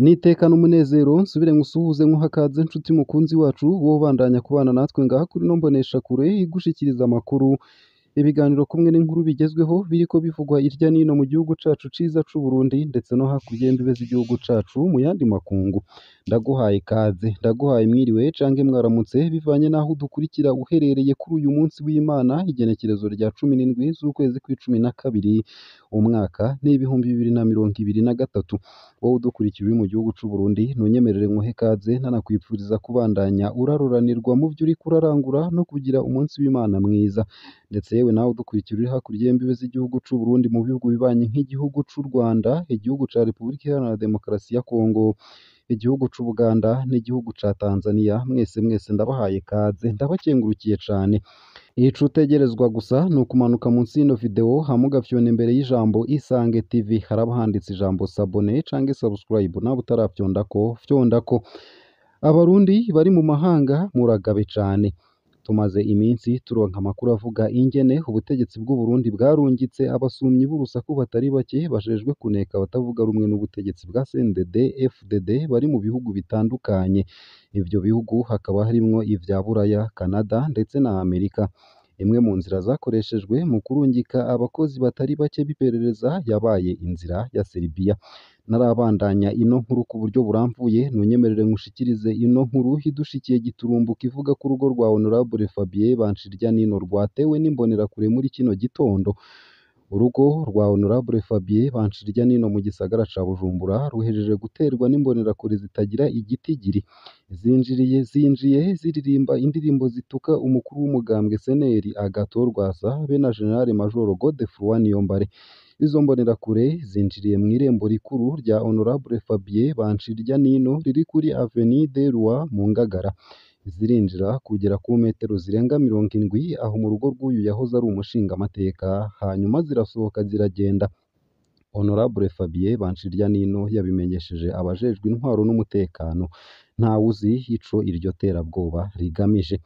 Nitekana umunezero nsubire ngusuhuze nkuha ikaze nshuti mukunzi wacu wowe ubandanya kubana natwe ngaha kuri ino mboneshakure igushikiriza amakuru, ibiganiro kumwe n'inkuru bigezweho biriko bivugwa irya nino mu gihugu cacu ciza c'Uburundi ndetse no hakurya y'imbibe z'igihugu cacu mu yandi makungu. Ndaguhaye ikaze, ndaguhaye mwiriwe cange mwaramutse bivanye n'aho udukurikira uherereye kuri uyu munsi w'Imana, igenekerezo rya 17 z'ukwezi kw'icumi na kabiri, umwaka n'ibihumbi 2023. Wowe udukurikira uri mu gihugu c'Uburundi ntunyemerere nkuhe ikaze ntanakwipfuriza kubandanya uraruranirwa mu vyo uriko urarangura no kugira umunsi w'Imana mwiza. Ndetse yewe nawe udukurikira uri hakurya y'imbibe z'igihugu c'Uburundi mu bihugu bibanyi nk'igihugu c'u Rwanda, igihugu ca Repubulika Iharanira Demokarasi ya Kongo, igihugu c'Ubuganda n'igihugu ca Tanzania, mwese ndabahaye ikaze ndabakengurukiye cane. Ico utegerezwa gusa ni ukumanuka munsi y'ino video hama ugafyona imbere y'ijambo Isange TV, haraba handitse ijambo s'abonner canke subscribe, nawe utaravyondako fyondako. Abarundi bari mu mahanga muragabe cane. Tumaze iminsi turonka amakuru avuga ingene ubutegetsi bw'u Burundi bwarungitse abasumyi b'urusaku batari bake bajejwe kuneka abatavuga rumwe n'ubutegetsi bwa CNDD FDD bari mu bihugu bitandukanye. Ivyo bihugu hakaba harimwo ivya Buraya, Canada ndetse na Amerika. Imwe mu nzira zakoreshejwe mu kurungika abakozi batari bake b'iperereza yabaye inzira ya Serbia. Narabandanya ino nkuru ku buryo buramvuye ntunyemerere nkushikirize ino nkuru idushikiye giturumbuka ivuga ko urugo rwa Honorable Fabien Banshiryanino rwatewe n'imbonerakure muri kino gitondo. Urugo rwa Honorable Fabien Banshiryanino mu gisagara ca Bujumbura ruhejeje guterwa n'imbonerakure zitagira igitigiri. Zinjiye ziririmba indirimbo zituka umukuru w'umugambwe CNL Agathon Rwasa be na General Major Godefroid Niyombare. Izo mbonerakure zinjiriye mw'irembo rikuru rya Honorable Fabien Banshiryanino riri kuri Avenue des Rois mu Ngagara. Zirinjira kugera ku metero zirenga 70 aho mu rugo rw'uyu yahoze ari umushingamateka, hanyuma zirasohoka ziragenda. Honorable Fabien Banshiryanino yabimenyesheje abajejwe intwaro n'umutekano. Ntawuzi ico iryo terabwoba rigamije.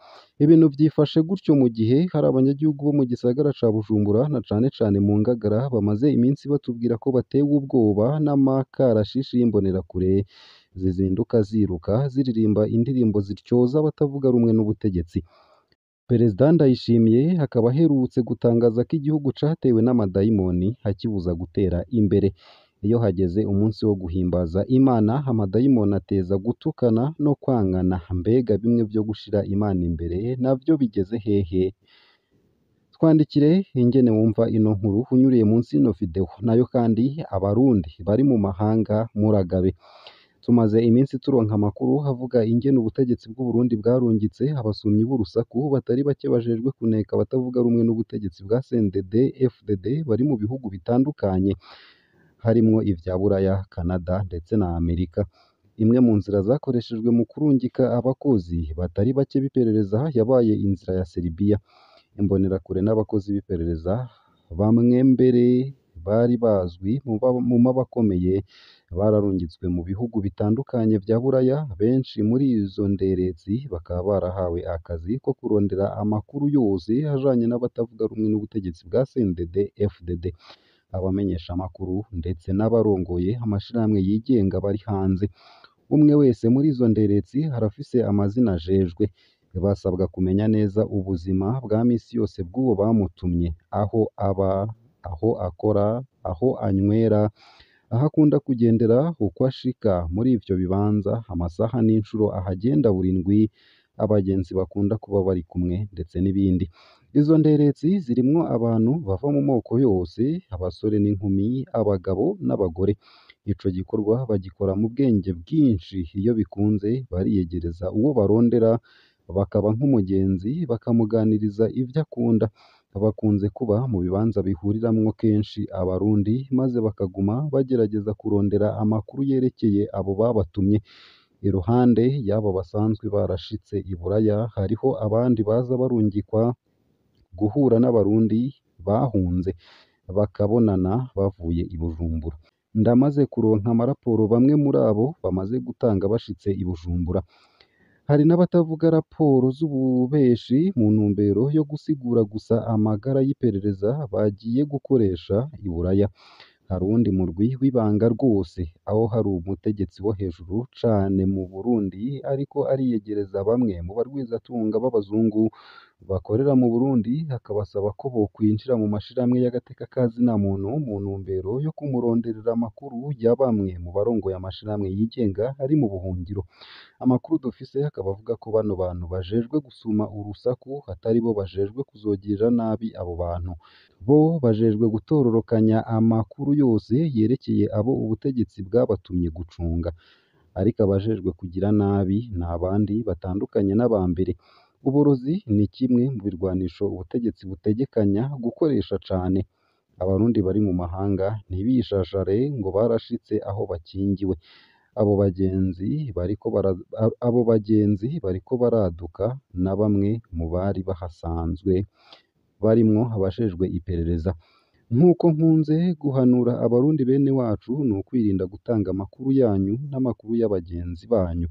Ibintu vyifashe gutyo mu gihe hari abanyagihugu bo mu gisagara ca Bujumbura na cane mu Ngagara bamaze iminsi batubwira ko batewe ubwoba n'amakarashishi y'imbonerakure zizinduka ziruka ziririmba indirimbo zityoza abatavuga rumwe n'ubutegetsi. Perezida Ndayishimiye akaba aherutse gutangaza ko igihugu catewe n'amadayimoni akibuza gutera imbere. Iyo hageze umunsi wo guhimbaza Imana, amadayimoni ateza gutukana no kwangana. Mbega bimwe vyo gushira Imana imbere navyo bigeze hehe? Twandikire ingene wumva ino nkuru unyuriye munsi y'ino video. Nayo kandi abarundi bari mu mahanga muragabe. Tumaze iminsi turonka amakuru havuga ingene ubutegetsi bw'u Burundi bwarungitse abasumyi b'urusaku batari bake bajejwe kuneka abatavuga rumwe n'ubutegetsi bwa CNDD FDD bari mu bihugu bitandukanye, harimwo ivya Buraya, Canada ndetse na Amerika. Imwe mu nzira zakoreshejwe mu kurungika abakozi batari bake b'iperereza yabaye inzira ya Serbia. Imbonerakure n'abakozi b'iperereza bamwe mbere bari bazwi mu mabakomeye bararungitswe mu bihugu bitandukanye vya Buraya. Benshi muri izo nderezi bakaba barahawe akazi ko kurondera amakuru yose ajanye n'abatavuga rumwe n'ubutegetsi bwa CNDD FDD. Abamenyesha amakuru ndetse n'abarongoye amashirahamwe yigenga bari hanze. Umwe wese muri izo nderezi harafise amazina ajejwe. Basabwa kumenya neza ubuzima bwa misi yose bw'uwo bamutumye, aho aba, aho akora, aho anywera, aho akunda kugendera, uko ashika muri ivyo bibanza, amasaha n'incuro ahagenda buri ndwi, abagenzi bakunda kuba bari kumwe ndetse n'ibindi. Izo nderezi zirimwo abantu bava mu moko yose, abasore n'inkumi, abagabo n'abagore. Ico gikorwa bagikora mu bwenge bwinshi. Iyo bikunze bariyegereza uwo barondera bakaba nk'umugenzi, bakamuganiriza ivyo akunda. Bakunze kuba mu bibanza bihuriramwo kenshi abarundi, maze bakaguma bagerageza kurondera amakuru yerekeye abo babatumye. Iruhande y'abo basanzwe barashitse i Buraya, hariho abandi baza barungikwa guhura n'abarundi bahunze bakabonana bavuye i Bujumbura. Ndamaze kuronka amaraporo bamwe muri abo bamaze gutanga bashitse i Bujumbura. Hari n'abatavuga raporo z'ububeshi mu ntumbero yo gusigura gusa amagara y'iperereza bagiye gukoresha i Buraya. hari uwundi murwi w'ibanga rwose aho hari umutegetsi wo hejuru cane mu Burundi ariko ariyegereza bamwe mu barwizatunga b'abazungu bakorera mu Burundi akabasaba ko bokwinjira mu mashirahamwe y'agateka ka zina muntu mu ntumbero yo kumuronderera amakuru ya bamwe mu barongoye amashirahamwe yigenga ari mu buhungiro. Amakuru dufise akaba avuga ko bano bantu bajejwe gusuma urusaku atari bo bajejwe kuzogirira nabi abo bantu. Bo bajejwe gutororokanya amakuru yose yerekeye abo ubutegetsi bwabatumye gucunga. Ariko abajejwe kugira nabi ni abandi batandukanye n'abambere. Uburozi ni kimwe mu birwanisho ubutegetsi butegekanya gukoresha cane. Abarundi bari mu mahanga ntibishashare ngo barashitse aho bakingiwe. Abo bagenzi bariko baraduka na bamwe mu bari bahasanzwe barimwo abajejwe iperereza. Nk'uko nkunze guhanura abarundi bene wacu ni ukwirinda gutanga amakuru yanyu n'amakuru y'abagenzi banyu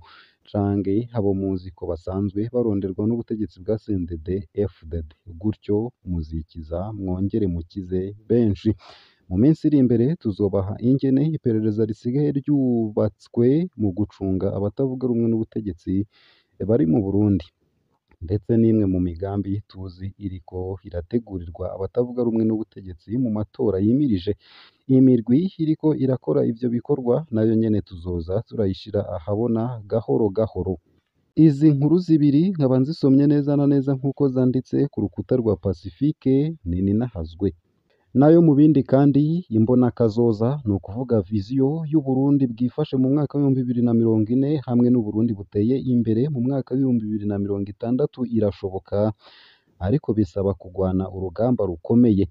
canke abo muzi ko basanzwe baronderwa n'ubutegetsi bwa CNDD FDD, gutyo muzikiza mwongere mukize benshi. Mu minsi iri imbere tuzobaha ingene iperereza risigaye ryubatswe mu gucunga abatavuga rumwe n'ubutegetsi bari mu Burundi, ndetse n'imwe mu migambi tuzi iriko irategurirwa abatavuga rumwe n'ubutegetsi mu matora yimirije. Imirwi iriko irakora ivyo bikorwa nayo nyene tuzoza turayishira ahabona gahoro gahoro. Izi nkuru zibiri nkaba nzisomye neza na neza nk'uko zanditse ku rukuta rwa Pacifique Nininahazwe. Nayo mu bindi kandi imbonakazoza ni ukuvuga viziyo y'Uburundi bwifashe mu mwaka w'ibihumbi 2040 hamwe n'Uburundi buteye imbere mu mwaka w'ibihumbi 2060 irashoboka, ariko bisaba kugwana urugamba rukomeye.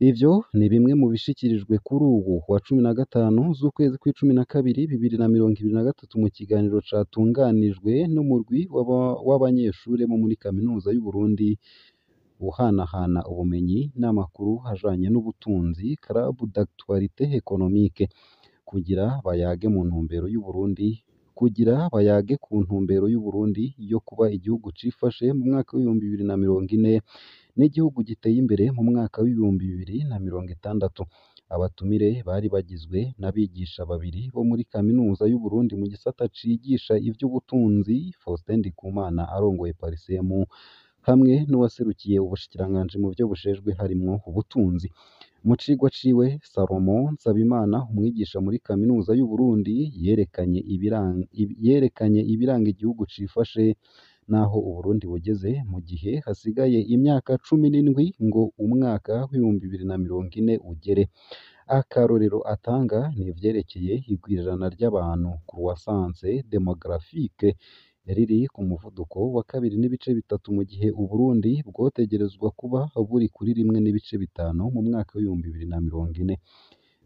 Ivyo ni bimwe mu bishikirijwe kuri ubu wa 15 z'ukwezi kw'icumi na kabiri 2023 mu kiganiro catunganijwe n'umurwi w'abanyeshure bo muri kaminuza y'Uburundi uhanahana ubumenyi n'amakuru ajanye n'ubutunzi Club d'Actualité Économique kugira bayage ku ntumbero y'Uburundi yo kuba igihugu cifashe mu mwaka w'ibihumbi 2040 n'igihugu giteye imbere mu mwaka w'ibihumbi 2060. Abatumire bari bagizwe n'abigisha babiri bo muri kaminuza y'Uburundi mu gisata cigisha ivy'ubutunzi, Faustin Ndikumana arongoye Parisemu, hamwe n'uwaserukiye ubushikiranganji mu vyo bujejwe harimwo ubutunzi. Mu cigwa ciwe, Salomon Nsabimana umwigisha muri kaminuza y'Uburundi yerekanye ibiranga igihugu cifashe naho Uburundi bugeze mu gihe hasigaye imyaka 17 ngo umwaka w'ibihumbi 2040 ugere. Akarorero atanga ni ivyerekeye igwirirana ry'abantu croissance démographique riri ku muvuduko wa 2.3 mu gihe Uburundi bwotegerezwa kuba buri kuri 1.5 mu mwaka w'ibihumbi 2040.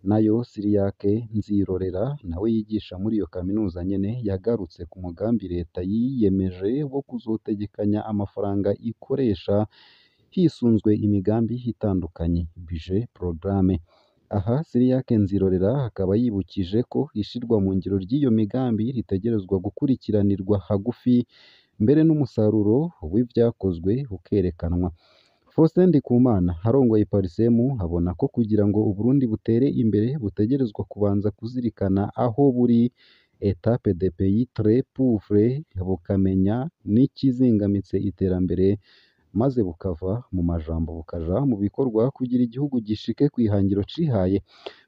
Nayo Siriyake Nzirorera nawe yigisha muri iyo kaminuza nyene yagarutse ku mugambi leta yiyemeje wo kuzotegekanya amafaranga ikoresha hisunzwe imigambi itandukanye budget programme. Aha Siriyake Nzirorera akaba yibukije ko ishirwa mu ngiro ry'iyo migambi ritegerezwa gukurikiranirwa hagufi mbere n'umusaruro w'ivyakozwe ukerekanwa. Faustin Ndikumana arongoye Parisemu abona ko kugira ngo Uburundi butere imbere butegerezwa kubanza kuzirikana aho buri étape de pays très pauvre bukamenya n'ikizingamitse iterambere, maze bukava mu majambo bukaja mu bikorwa kugira igihugu gishike kw'ihangiro cihaye.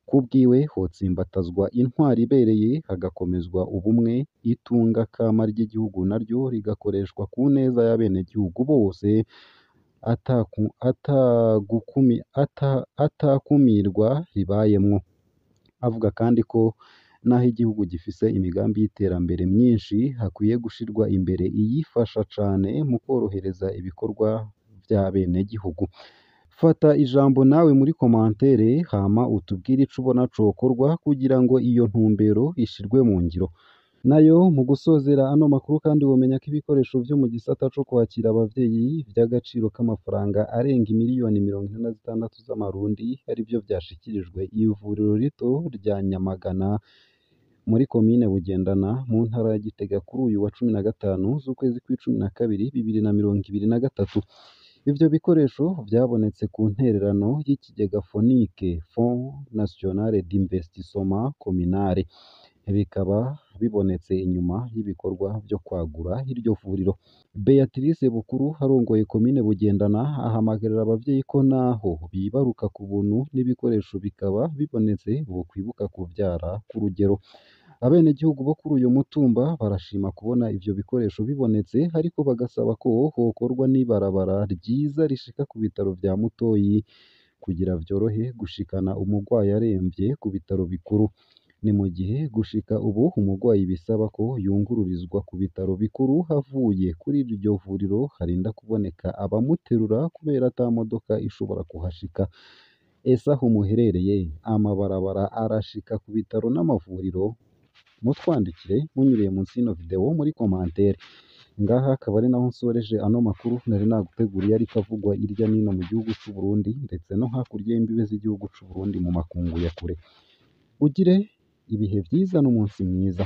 Kubwiwe hotsimbatazwa intwari ibereye, hagakomezwa ubumwe, itunga kama ry'igihugu naryo rigakoreshwa ku neza y'abenegihugu bose atakumirwa ribayemwo. Avuga kandi ko naho igihugu gifise imigambi y'iterambere myinshi hakwiye gushirwa imbere iyifasha cane mu kworohereza ibikorwa vy'abenegihugu. Fata ijambo nawe muri komantere hama utubwire ico ubona cokorwa kugira ngo iyo ntumbero ishirwe mu ngiro. Nayo mu gusozera ano makuru kandi womenya ko ibikoresho vyo mu gisata co kwakira abavyeyi vy'agaciro k'amafaranga arenga miliyoni 46 z'amarundi arivyo vyashikirijwe ivuriro rito rya Nyamagana muri komine Bugendana mu ntara ya Gitega kuri uyu wa 15 z'ukwezi kw'icumi na kabiri 2023. Ivyo bikoresho vyabonetse ku ntererano y'ikigega FONIC (Fonds National d'Investissement Communal), bikaba bibonetse inyuma y'ibikorwa vyo kwagura iryo vuriro. Beatrice Bukuru arongoye komine Bugendana ahamagarira abavyeyi ko naho bibaruka ku buntu n'ibikoresho bikaba bibonetse bokwibuka kuvyara ku rugero. Abenegihugu bo kuri uyu mutumba barashima kubona ivyo bikoresho bibonetse, ariko bagasaba ko hokorwa n'ibarabara ryiza rishika ku bitaro vya Mutoyi kugira vyorohe gushikana umurwayi aremvye ku bitaro bikuru. Ni mu gihe gushika ubu umurwayi bisaba ko yungururizwa ku bitaro bikuru avuye kuri iryo vuriro harinda kuboneka abamuterura kubera ata modoka ishobora kuhashika. Ese aho muherereye amabarabara arashika ku bitaro n'amavuriro? Mutwandikire munyuriye munsi y'ino video muri commentaire. Ngaha akaba ari naho nsoreje ano makuru nari naguteguriye ariko avugwa irya nino mu gihugu c'u Burundi ndetse no hakurya y'imbibe z'igihugu c'u Burundi mu makungu ya kure. Ugire ibihe vyiza n'umunsi mwiza.